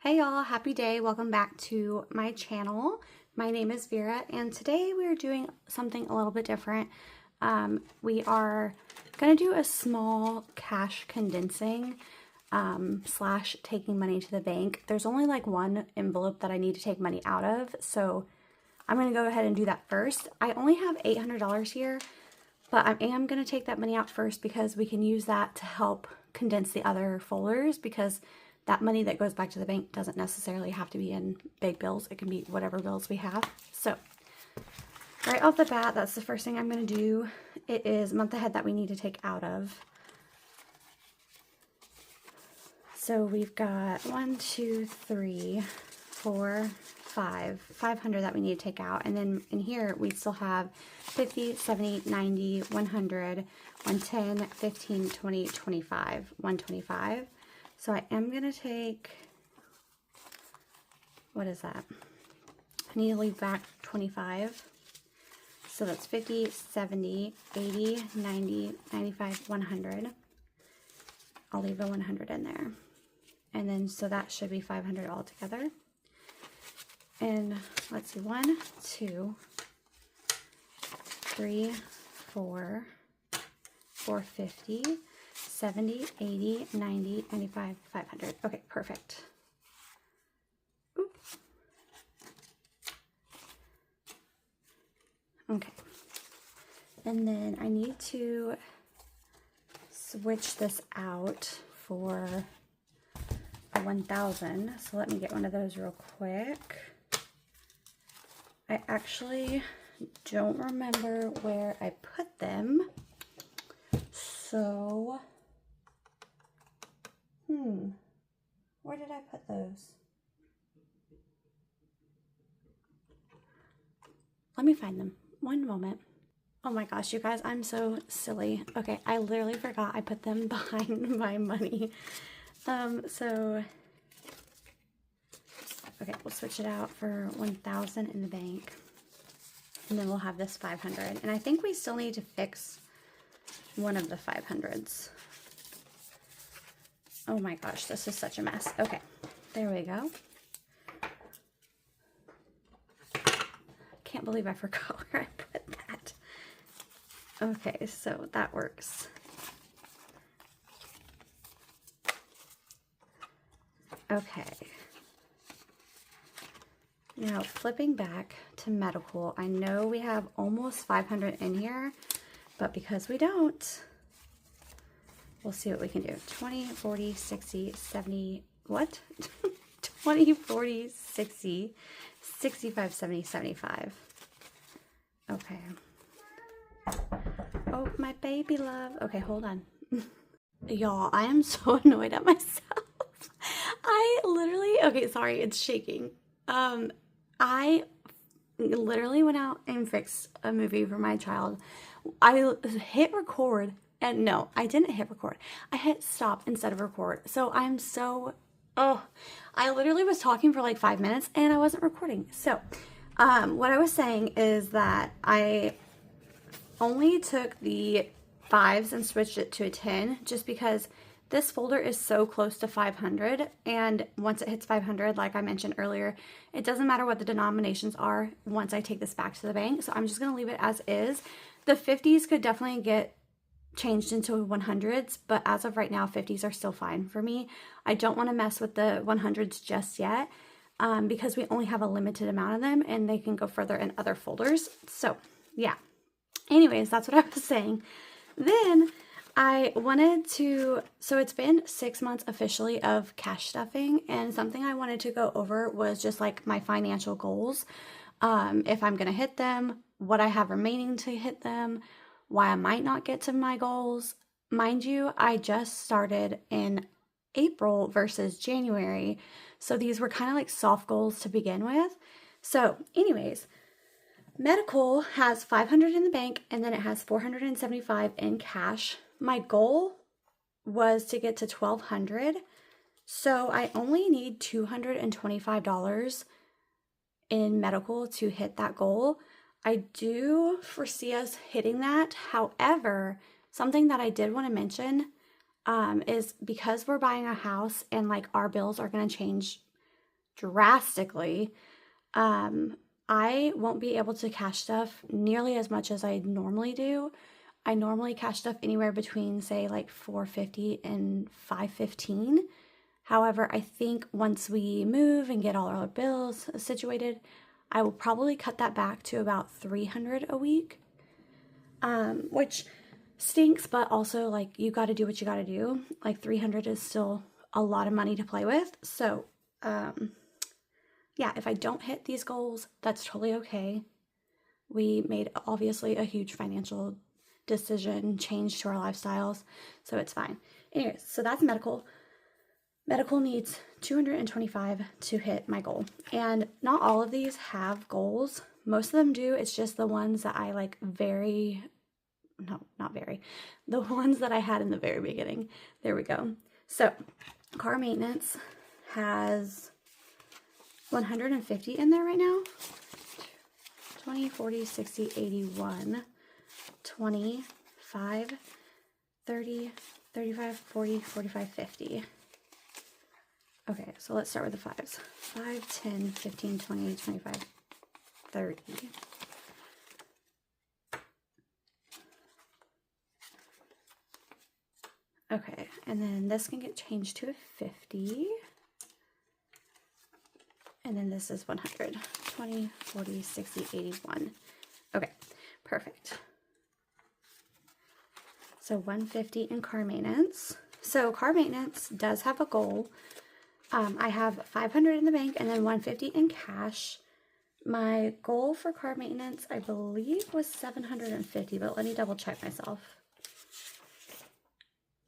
Hey y'all, happy day. Welcome back to my channel. My name is Vera and today we are doing something a little bit different. We are going to do a small cash condensing slash taking money to the bank. There's only like one envelope that I need to take money out of, so I'm going to go ahead and do that first. I only have $800 here, but I am going to take that money out first because we can use that to help condense the other folders, because that money that goes back to the bank doesn't necessarily have to be in big bills. It can be whatever bills we have. So right off the bat, that's the first thing I'm going to do. It is month ahead that we need to take out of. So we've got 1, 2, 3, 4, 500 that we need to take out. And then in here, we still have 50, 70, 90, 100, 110, 15, 20, 25, 125. So I am going to take, what is that? I need to leave back 25. So that's 50, 70, 80, 90, 95, 100. I'll leave a 100 in there. And then, so that should be 500 altogether. And let's see, 1, 2, 3, 4, 450. 70, 80, 90, 95, 500. Okay, perfect. Oop. Okay. And then I need to switch this out for a 1,000. So let me get one of those real quick. I actually don't remember where I put them. So where did I put those? Let me find them. One moment. Oh my gosh, you guys, I'm so silly. Okay, I literally forgot I put them behind my money. Okay, we'll switch it out for 1,000 in the bank. And then we'll have this 500. And I think we still need to fix one of the 500s. Oh my gosh, this is such a mess. Okay, there we go. Can't believe I forgot where I put that. Okay, so that works. Okay. Now, flipping back to medical, I know we have almost 500 in here, but because we don't, we'll see what we can do. 20, 40, 60, 70, what? 20, 40, 60, 65, 70, 75. Okay. Oh, my baby love. Okay, hold on. Y'all, I am so annoyed at myself. I literally, okay, sorry, it's shaking. I literally went out and fixed a movie for my child. I hit record. And no, I didn't hit record. I hit stop instead of record. So I'm so, I literally was talking for like 5 minutes and I wasn't recording. So what I was saying is that I only took the 5s and switched it to a 10 just because this folder is so close to 500. And once it hits 500, like I mentioned earlier, it doesn't matter what the denominations are once I take this back to the bank. So I'm just going to leave it as is. The 50s could definitely get changed into 100s, but as of right now, 50s are still fine for me. I don't want to mess with the 100s just yet because we only have a limited amount of them and they can go further in other folders. So yeah, anyways, that's what I was saying. Then I wanted to, so it's been 6 months officially of cash stuffing, and something I wanted to go over was just like my financial goals. If I'm going to hit them, what I have remaining to hit them, why I might not get to my goals. Mind you, I just started in April versus January, so these were kind of like soft goals to begin with. So anyways, medical has 500 in the bank and then it has 475 in cash. My goal was to get to 1,200, so I only need $225 in medical to hit that goal. I do foresee us hitting that. However, something that I did want to mention is because we're buying a house and like our bills are going to change drastically. I won't be able to cash stuff nearly as much as I normally do. I normally cash stuff anywhere between, say, like $450 and $515. However, I think once we move and get all our bills situated, I will probably cut that back to about $300 a week, which stinks, but also, like, you got to do what you got to do. Like, $300 is still a lot of money to play with. So, yeah, if I don't hit these goals, that's totally okay. We made obviously a huge financial decision, change to our lifestyles, so it's fine. Anyways, so that's medical. Medical needs $225 to hit my goal. And not all of these have goals. Most of them do. It's just the ones that I like the ones that I had in the very beginning. There we go. So car maintenance has 150 in there right now. 20, 40, 60, 81, 25, 30, 35, 40, 45, 50. Okay, so let's start with the fives. 5, 10, 15, 20, 25, 30. Okay, and then this can get changed to a 50. And then this is 100. 20, 40, 60, 81. Okay, perfect. So 150 in car maintenance. So car maintenance does have a goal. I have 500 in the bank and then 150 in cash. My goal for car maintenance, I believe, was 750, but let me double check myself.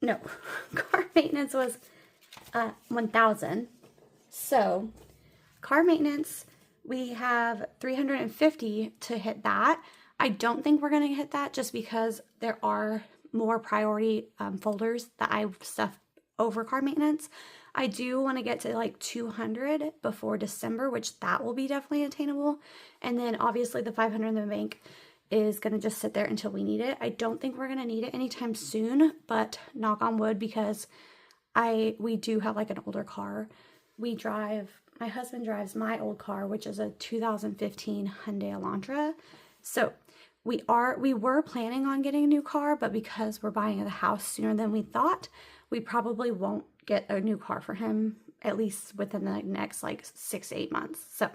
No, car maintenance was 1,000. So car maintenance, we have 350 to hit that. I don't think we're going to hit that just because there are more priority folders that I've stuffed over car maintenance. I do want to get to like 200 before December, which that will be definitely attainable. And then obviously the 500 in the bank is going to just sit there until we need it. I don't think we're going to need it anytime soon, but knock on wood, because we do have like an older car. My husband drives my old car, which is a 2015 Hyundai Elantra. So we were planning on getting a new car, but because we're buying the house sooner than we thought, we probably won't get a new car for him, at least within the next like 6 to 8 months. So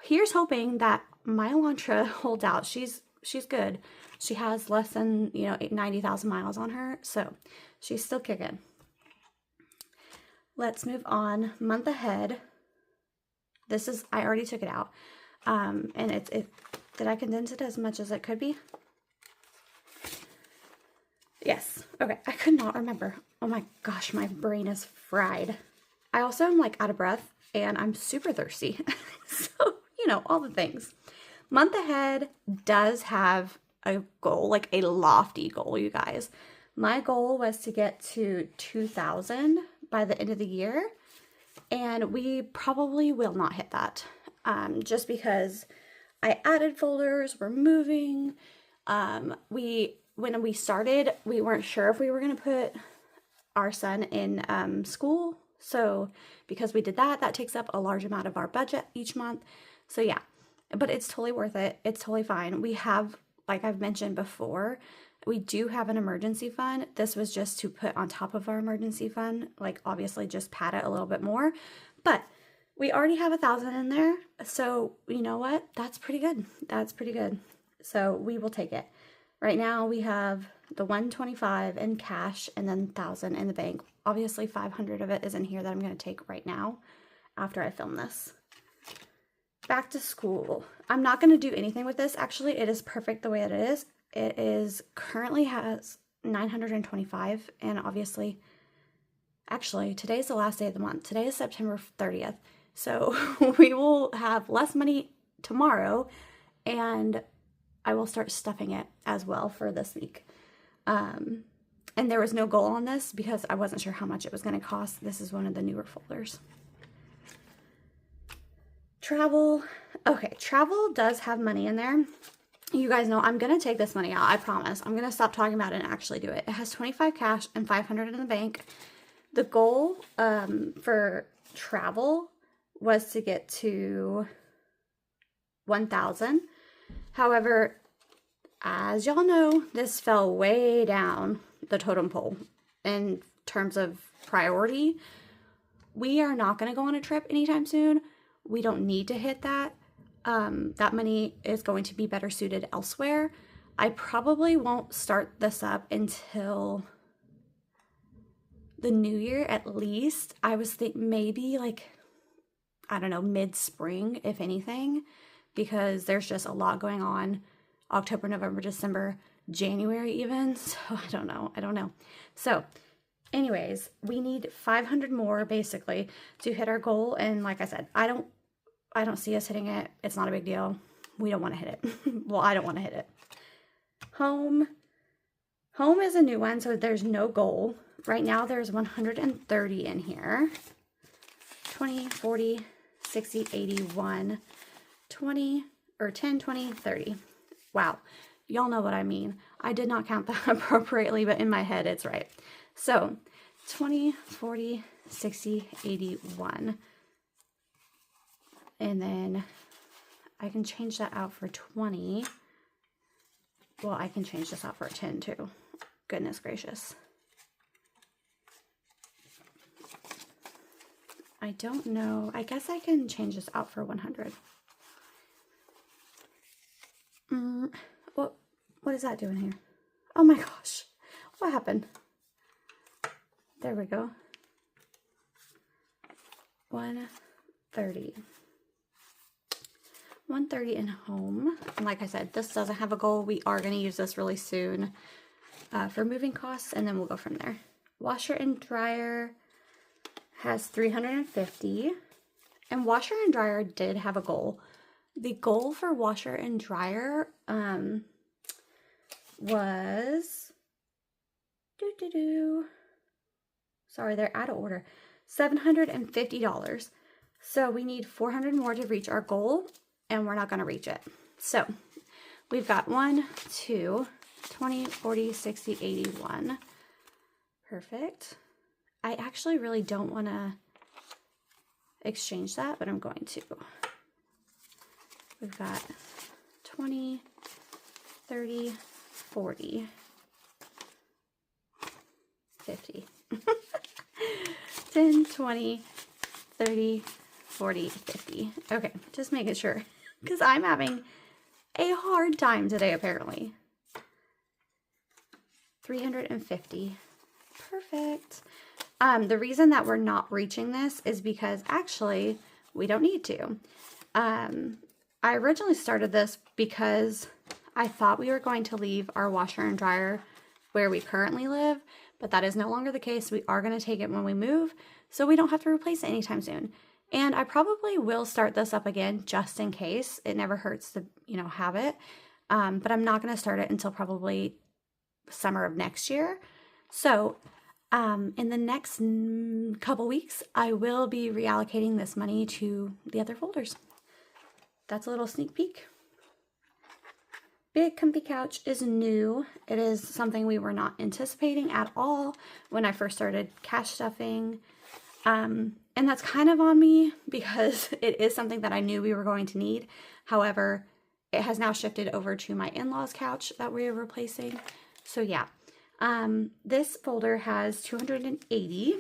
here's hoping that my Elantra holds out. She's good. She has less than 90,000 miles on her, so she's still kicking. Let's move on. Month ahead. I already took it out. And did I condense it as much as it could be? Yes. Okay. I could not remember. Oh my gosh, my brain is fried. I also am like out of breath and I'm super thirsty. So, all the things. Month ahead does have a goal, like a lofty goal, you guys. My goal was to get to 2,000 by the end of the year, and we probably will not hit that, just because I added folders, we're moving. When we started, we weren't sure if we were going to put our son in school, so because we did that takes up a large amount of our budget each month. So yeah, but it's totally worth it. It's totally fine. We have, like I've mentioned before, we do have an emergency fund. This was just to put on top of our emergency fund, like obviously just pad it a little bit more, but we already have 1,000 in there. So you know what? That's pretty good. That's pretty good. So we will take it. Right now we have the 125 in cash and then 1,000 in the bank. Obviously 500 of it is in here that I'm going to take right now after I film this. Back to school. I'm not going to do anything with this. Actually, it is perfect the way it is. It is currently has 925, and obviously, actually, today's the last day of the month. Today is September 30th. So we will have less money tomorrow, and I will start stuffing it as well for this week. And there was no goal on this because I wasn't sure how much it was going to cost. This is one of the newer folders. Travel. Okay, travel does have money in there. You guys know I'm going to take this money out. I promise. I'm going to stop talking about it and actually do it. It has 25 cash and 500 in the bank. The goal for travel was to get to 1,000. However, as y'all know, this fell way down the totem pole in terms of priority. We are not going to go on a trip anytime soon. We don't need to hit that. That money is going to be better suited elsewhere. I probably won't start this up until the new year at least. I was thinking maybe like, I don't know, mid-spring, if anything, because there's just a lot going on. October, November, December, January even. So I don't know. So anyways, we need 500 more basically to hit our goal. And like I said, I don't see us hitting it. It's not a big deal. We don't want to hit it. Well, I don't want to hit it. Home is a new one, so there's no goal. Right now there's 130 in here. 20, 40, 60, 81, 20, or 10, 20, 30. Wow, y'all know what I mean. I did not count that appropriately, but in my head it's right. So 20, 40, 60, 81. And then I can change that out for 20. Well, I can change this out for 10 too. Goodness gracious. I don't know. I guess I can change this out for 100. What is that doing here? Oh my gosh. What happened? There we go. 130. 130 in home. And like I said, this doesn't have a goal. We are going to use this really soon for moving costs, and then we'll go from there. Washer and dryer has 350. And washer and dryer did have a goal. The goal for washer and dryer was sorry, they're out of order. $750. So we need 400 more to reach our goal, and we're not going to reach it. So we've got 1, 2, 20, 40, 60, 81. Perfect. I actually really don't want to exchange that, but I'm going to. We've got 20, 30, 40, 50. 10, 20, 30, 40, 50. Okay, just making sure, because I'm having a hard time today apparently. 350. Perfect. The reason that we're not reaching this is because actually we don't need to. I originally started this because I thought we were going to leave our washer and dryer where we currently live, but that is no longer the case. We are going to take it when we move, so we don't have to replace it anytime soon. And I probably will start this up again just in case. It never hurts to, have it. But I'm not going to start it until probably summer of next year. So in the next couple weeks, I will be reallocating this money to the other folders. That's a little sneak peek. Big comfy couch is new. It is something we were not anticipating at all when I first started cash stuffing. And that's kind of on me because it is something that I knew we were going to need. However, it has now shifted over to my in-laws couch that we're replacing. So yeah, this folder has 280,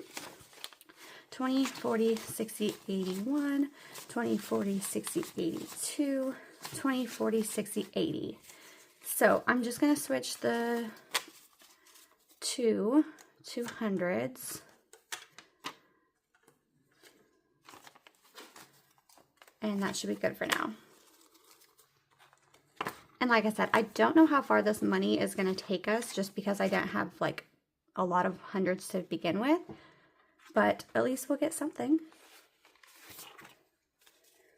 20, 40, 60, 81, 20, 40, 60, 82, 20, 40, 60, 80. So I'm just going to switch the two 200s. And that should be good for now. And like I said, I don't know how far this money is going to take us just because I don't have like a lot of hundreds to begin with. But at least we'll get something.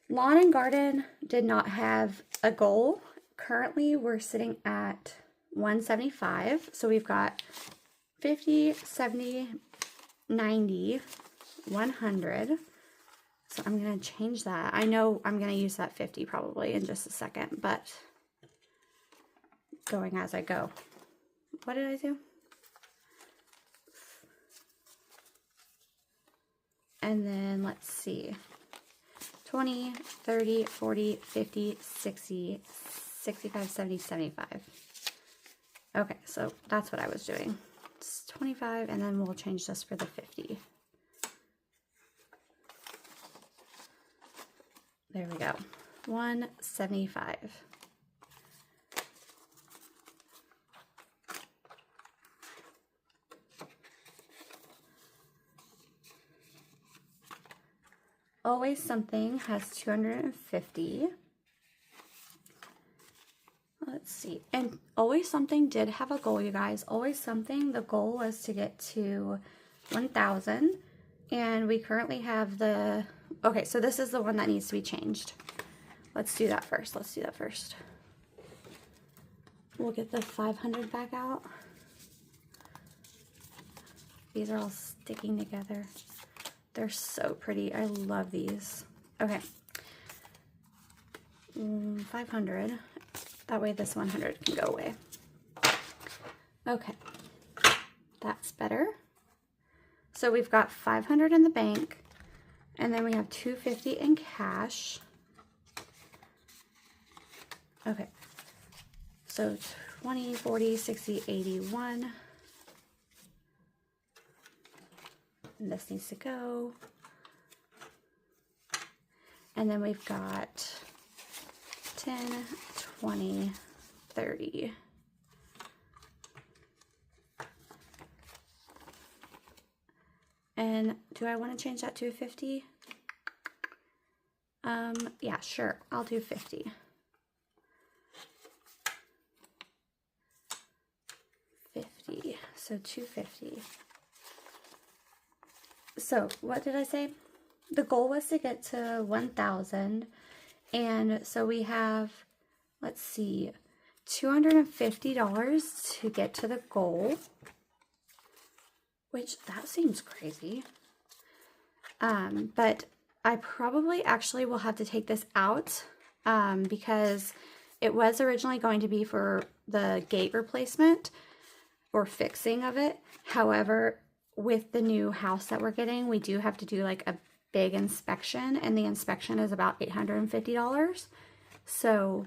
Lawn and garden did not have a goal. Currently, we're sitting at 175. So we've got 50, 70, 90, 100. So I'm going to change that. I know I'm going to use that 50 probably in just a second, but going as I go. What did I do? And then let's see. 20, 30, 40, 50, 60, 65, 70, 75. Okay, so that's what I was doing. It's 25, and then we'll change this for the 50. There we go. 175. Always Something has 250. Let's see. And Always Something did have a goal, you guys. Always Something, the goal was to get to 1,000. And we currently have the... Okay, so this is the one that needs to be changed. Let's do that first. Let's do that first. We'll get the 500 back out. These are all sticking together. They're so pretty. I love these. Okay. 500. That way this 100 can go away. Okay. That's better. So we've got 500 in the bank. And then we have 250 in cash. Okay. So 20, 40, 60, 81. And this needs to go. And then we've got 10, 20, 30. And do I want to change that to a 50? Yeah, sure. I'll do 50. 50. So 250. So what did I say? The goal was to get to 1,000. And so we have, let's see, $250 to get to the goal. Which, that seems crazy. But I probably actually will have to take this out because it was originally going to be for the gate replacement or fixing of it. However, with the new house that we're getting, we do have to do like a big inspection, and the inspection is about $850. So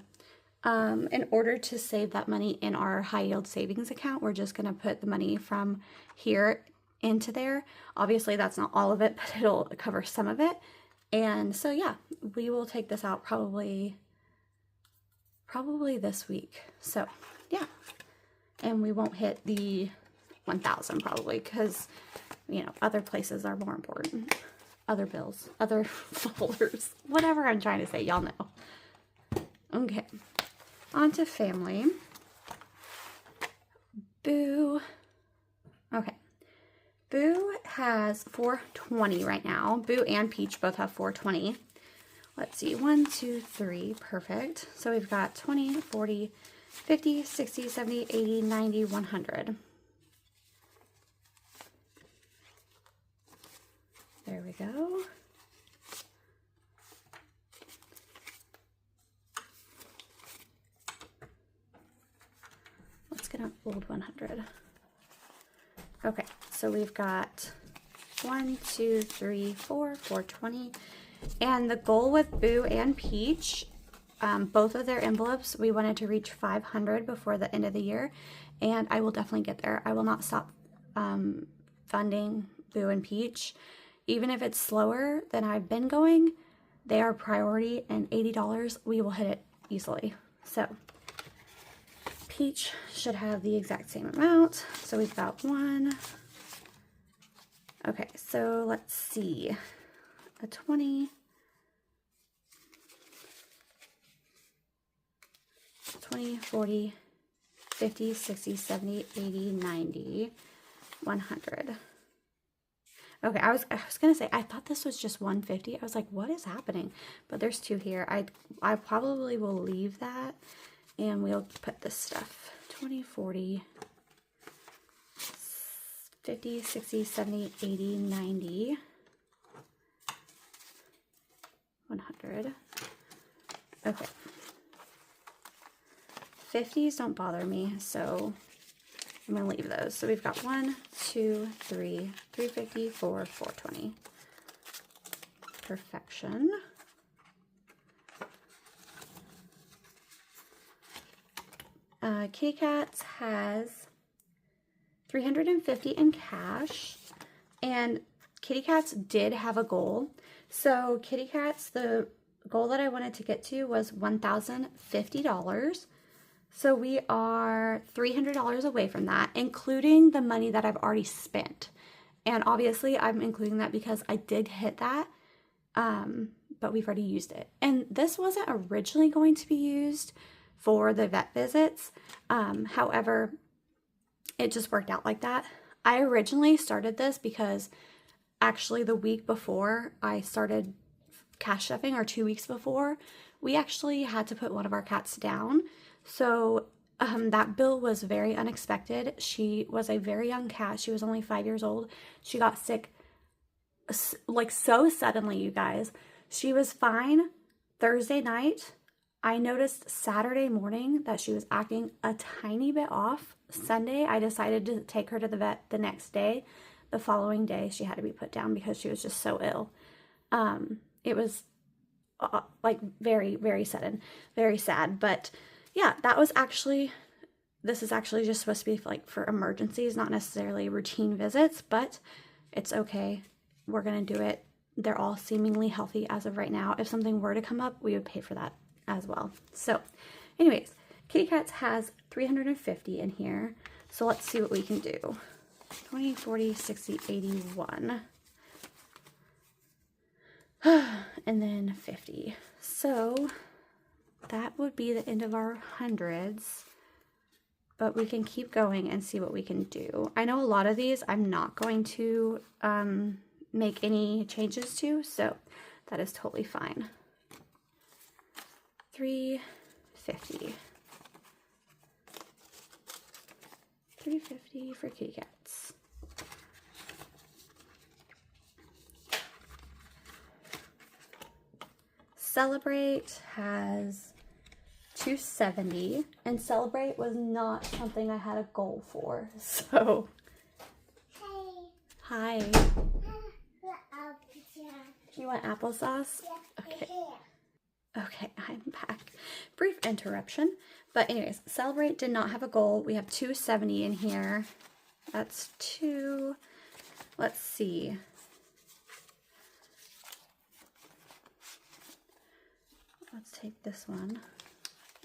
in order to save that money in our high yield savings account, we're just going to put the money from here into there. Obviously that's not all of it, but it'll cover some of it. And so yeah, we will take this out probably this week. So yeah, and we won't hit the 1,000 probably because, you know, other places are more important. Other bills, other folders, whatever I'm trying to say, y'all know. Okay, on to family. Boo. Okay. Boo has 420 right now. Boo and Peach both have 420. Let's see, 1, 2, 3, perfect. So we've got 20, 40, 50, 60, 70, 80, 90, 100. There we go. Let's get an old 100. Okay, so we've got 1, 2, 3, 4, 420. And the goal with Boo and Peach, both of their envelopes, we wanted to reach 500 before the end of the year. And I will definitely get there. I will not stop funding Boo and Peach. Even if it's slower than I've been going, they are priority, and $80, we will hit it easily. So Peach should have the exact same amount. So we've got 1. Okay, so let's see. A 20. 20, 40, 50, 60, 70, 80, 90, 100. Okay, I was gonna say, I thought this was just 150. I was like, what is happening? But there's 2 here. I probably will leave that, and we'll put this stuff. 20, 40, 50, 60, 70, 80, 90, 100. Okay. 50s don't bother me, so I'm going to leave those. So we've got 1, 2, 3, 350, 4, 420. Perfection. Kitty Cats has $350 in cash, and Kitty Cats did have a goal. So Kitty Cats, the goal that I wanted to get to was $1,050. So we are $300 away from that, including the money that I've already spent. And obviously I'm including that because I did hit that, but we've already used it. And this wasn't originally going to be used for the vet visits. However, it just worked out like that. I originally started this because actually the week before I started cash stuffing, or 2 weeks before, we actually had to put one of our cats down. So that bill was very unexpected. She was a very young cat. She was only 5 years old. She got sick like so suddenly, you guys. She was fine Thursday night. I noticed Saturday morning that she was acting a tiny bit off. Sunday, I decided to take her to the vet the next day. The following day, she had to be put down because she was just so ill. It was like very, very sudden, very sad. But yeah, this is actually just supposed to be like for emergencies, not necessarily routine visits, but it's okay. We're going to do it. They're all seemingly healthy as of right now. If something were to come up, we would pay for that as well. So anyways, Kitty Cats has $350 in here. So let's see what we can do. 20, 40, 60, 81. And then 50. So that would be the end of our hundreds. But we can keep going and see what we can do. I know a lot of these I'm not going to make any changes to, so that is totally fine. 350. 350 for Kitty Cats. Celebrate has $270, and Celebrate was not something I had a goal for, so. Hi. You want applesauce? Okay. Okay, I'm back. Brief interruption. But anyways, Celebrate did not have a goal. We have $270 in here. That's two. Let's see. Let's take this one.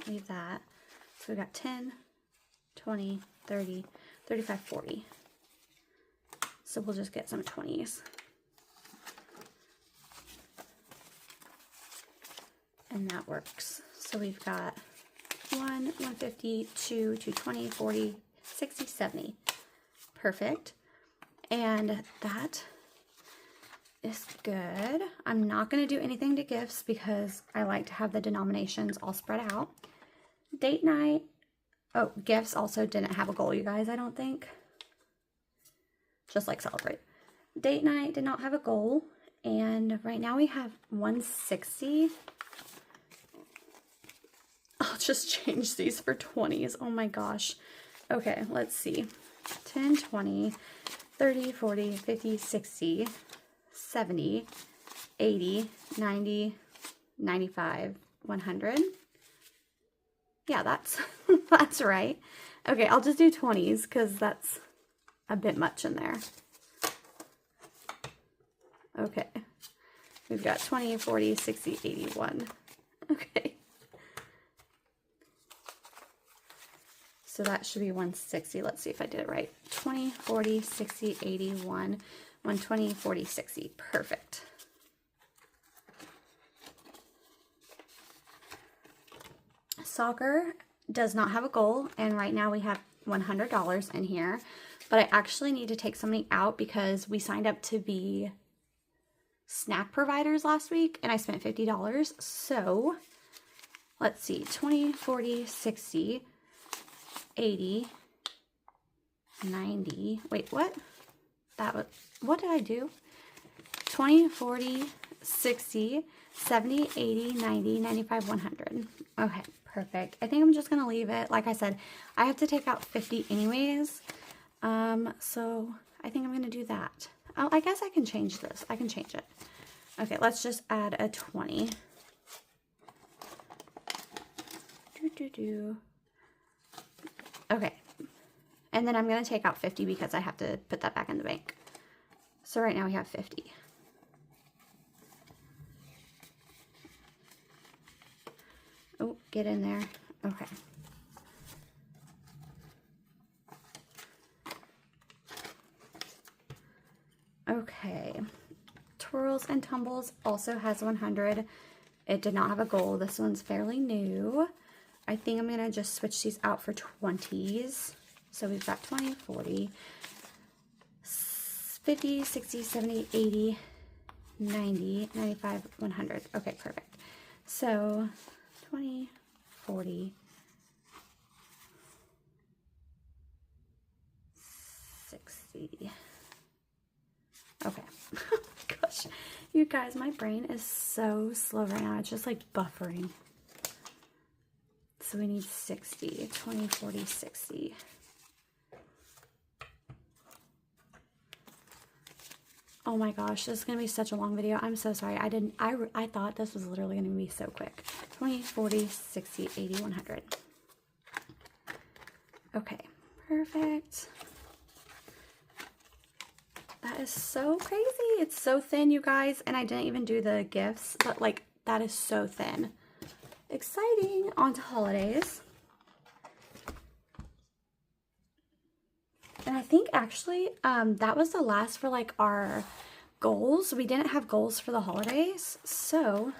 Leave that. So we got 10, 20, 30, 35, 40. So we'll just get some 20s. And that works. So we've got 1, 150, 2, 220, 40, 60, 70. Perfect. And that is good. I'm not going to do anything to gifts because I like to have the denominations all spread out. Date night. Oh, gifts also didn't have a goal, you guys, I don't think. Just like Celebrate. Date night did not have a goal. And right now we have 160. I'll just change these for 20s. Oh my gosh. Okay, let's see. 10, 20, 30, 40, 50, 60, 70, 80, 90, 95, 100. Yeah, that's that's right. Okay, I'll just do 20s because that's a bit much in there. Okay. We've got 20, 40, 60, 81. Okay. So that should be 160. Let's see if I did it right. 20, 40, 60, 81, 120, 40, 60. Perfect. Soccer does not have a goal, and right now we have $100 in here. But I actually need to take something out because we signed up to be snack providers last week, and I spent $50. So let's see. 20, 40, 60. 80, 90, wait, what? That was, what did I do? 20, 40, 60, 70, 80, 90, 95, 100. Okay, perfect. I think I'm just going to leave it. Like I said, I have to take out 50 anyways. So I think I'm going to do that. Oh, I guess I can change this. I can change it. Okay, let's just add a 20. Okay. And then I'm going to take out 50 because I have to put that back in the bank. So right now we have 50. Oh, get in there. Okay. Okay. Twirls and Tumbles also has 100. It did not have a goal. This one's fairly new. I think I'm going to just switch these out for 20s. So we've got 20, 40, 50, 60, 70, 80, 90, 95, 100. Okay, perfect. So 20, 40, 60. Okay. Gosh, you guys, my brain is so slow right now. It's just like buffering. So we need 60, 20, 40, 60. Oh my gosh, this is going to be such a long video. I'm so sorry. I thought this was literally going to be so quick. 20, 40, 60, 80, 100. Okay, perfect. That is so crazy. It's so thin, you guys. And I didn't even do the gifts, but like that is so thin. Exciting. On to holidays. And I think actually that was the last for like our goals. We didn't have goals for the holidays. So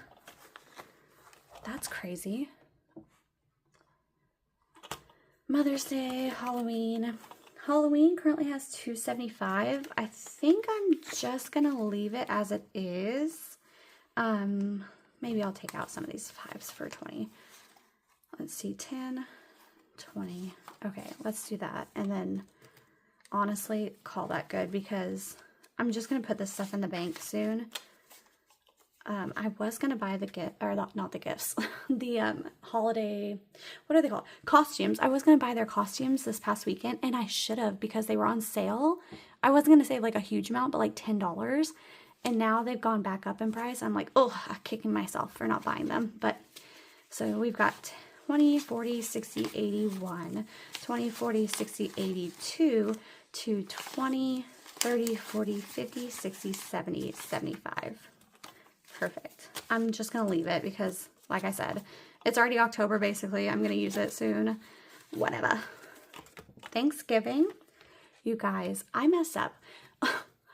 that's crazy. Mother's Day, Halloween. Halloween currently has 275. I think I'm just going to leave it as it is. Maybe I'll take out some of these 5s for 20. Let's see, 10, 20. Okay, let's do that. And then honestly, call that good because I'm just going to put this stuff in the bank soon. I was going to buy the gift, or not the gifts, the holiday, what are they called? Costumes. I was going to buy their costumes this past weekend, and I should have because they were on sale. I wasn't going to save like a huge amount, but like $10. And now they've gone back up in price. I'm like, oh, I'm kicking myself for not buying them. But so we've got 20, 40, 60, 81, 20, 40, 60, 82, to 20, 30, 40, 50, 60, 70, 75. Perfect. I'm just going to leave it because, like I said, it's already October basically. I'm going to use it soon. Whatever. Thanksgiving. You guys, I messed up.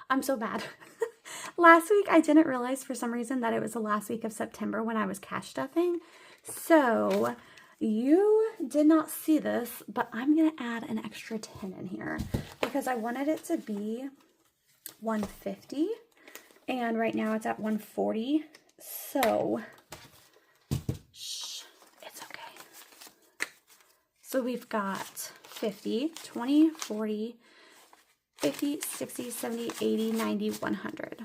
I'm so bad. Last week, I didn't realize for some reason that it was the last week of September when I was cash stuffing. So you did not see this, but I'm going to add an extra 10 in here because I wanted it to be 150. And right now it's at 140. So, shh, it's okay. So we've got 50, 20, 40, 50, 60, 70, 80, 90, 100.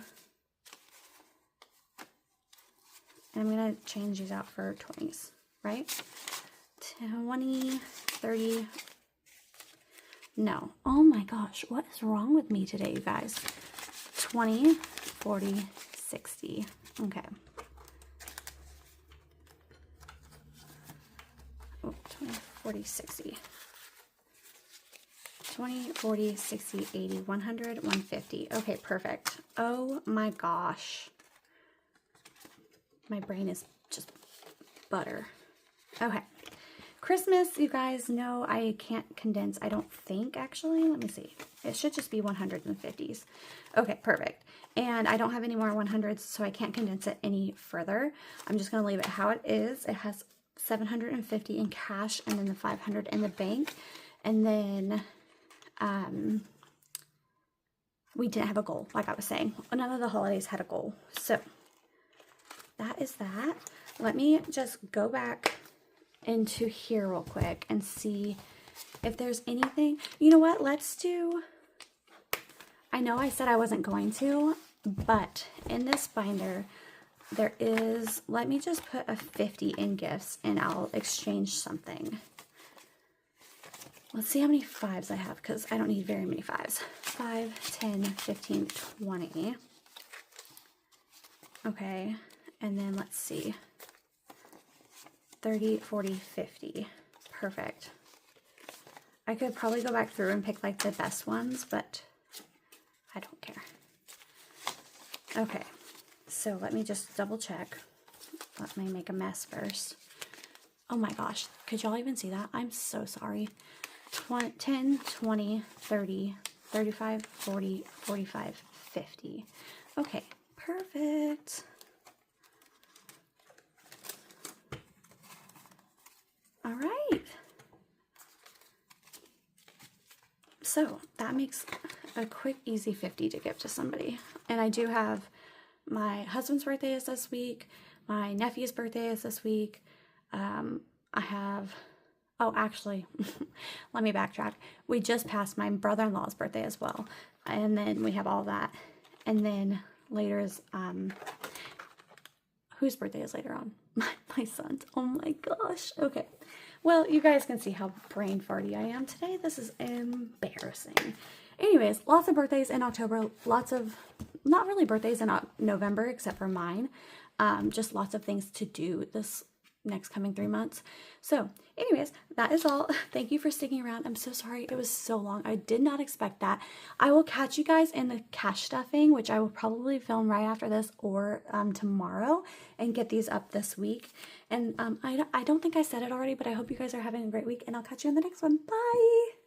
And I'm going to change these out for 20s, right? 20, 30. No. Oh my gosh. What is wrong with me today, you guys? 20, 40, 60. Okay. Oh, 20, 40, 60. 20, 40, 60, 80, 100, 150. Okay, perfect. Oh my gosh. My brain is just butter. Okay. Christmas, you guys know I can't condense, I don't think, actually. Let me see. It should just be 150s. Okay, perfect. And I don't have any more 100s, so I can't condense it any further. I'm just going to leave it how it is. It has 750 in cash and then the 500 in the bank. And then we didn't have a goal, like I was saying. None of the holidays had a goal. So that is that. Let me just go back into here real quick and see if there's anything. You know what? Let's do, I know I said I wasn't going to, but in this binder, there is, let me just put a 50 in gifts and I'll exchange something. Let's see how many 5s I have because I don't need very many 5s. 5, 10, 15, 20. Okay, and then let's see. 30, 40, 50. Perfect. I could probably go back through and pick like the best ones, but I don't care. Okay, so let me just double check. Let me make a mess first. Oh my gosh, could y'all even see that? I'm so sorry. 10, 20, 30, 35, 40, 45, 50. Okay, perfect. All right. So that makes a quick, easy 50 to give to somebody. And I do have my husband's birthday is this week. My nephew's birthday is this week. I have, oh, actually, let me backtrack. We just passed my brother-in-law's birthday as well. And then we have all that. And then later is, whose birthday is later on? My son's. Oh my gosh. Okay. Well, you guys can see how brain farty I am today. This is embarrassing. Anyways, lots of birthdays in October. Lots of, not really birthdays in November, except for mine. Just lots of things to do this next coming 3 months. So anyways, that is all. Thank you for sticking around. I'm so sorry it was so long. I did not expect that. I will catch you guys in the cash stuffing, which I will probably film right after this or tomorrow and get these up this week. And I don't think I said it already, but I hope you guys are having a great week, and I'll catch you in the next one. Bye.